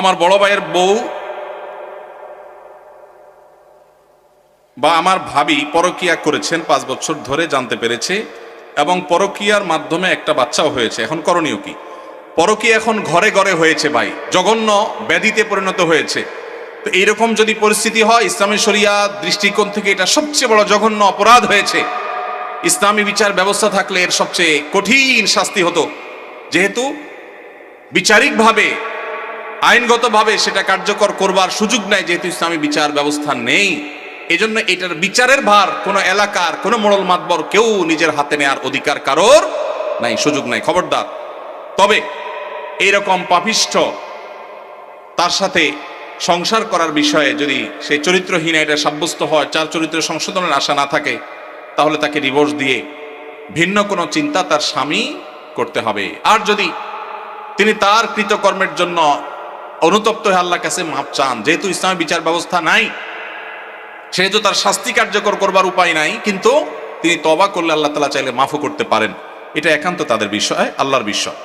আমার বড় ভাইয়ের বউ বা আমার ভাবি পরকীয়া করেছেন 5 বছর ধরে, জানতে পেরেছে, এবং পরকীয়ার মাধ্যমে একটা বাচ্চাও হয়েছে। এখন করণীয় কি? পরকীয়া এখন ঘরে ঘরে হয়েছে ভাই, জঘন্য ব্যাধিতে পরিণত হয়েছে। তো এইরকম যদি পরিস্থিতি হয়, ইসলামী শরিয়া দৃষ্টিকোণ থেকে এটা সবচেয়ে বড় জঘন্য অপরাধ হয়েছে। ইসলামী বিচার ব্যবস্থা থাকলে এর সবচেয়ে কঠিন শাস্তি হতো। যেহেতু বিচারিকভাবে, আইনগতভাবে সেটা কার্যকর করবার সুযোগ নেই, যেহেতু ইসলামী বিচার ব্যবস্থা নেই, এজন্য এটার বিচারের ভার কোনো এলাকার কোনো মোড়ল মাতবর কেউ নিজের হাতে নেওয়ার অধিকার কারোর নাই, সুযোগ নাই, খবরদার। তবে এইরকম পাপিষ্ঠ তার সাথে সংসার করার বিষয়ে যদি সেই চরিত্রহীন এটা সাব্যস্ত হয়, চার চরিত্র সংশোধনের আশা না থাকে, তাহলে তাকে ডিভোর্স দিয়ে ভিন্ন কোনো চিন্তা তার স্বামী করতে হবে। আর যদি তিনি তার কৃতকর্মের জন্য অনুতপ্ত হয়ে আল্লাহর কাছে মাপ চান, যেহেতু ইসলামী বিচার ব্যবস্থা নাই, সেহেতু তার শাস্তি কার্যকর করবার উপায় নাই, কিন্তু তিনি তওবা করলে আল্লাহ তাআলা চাইলে মাফও করতে পারেন। এটা একান্ত তাদের বিষয়, আল্লাহর বিষয়।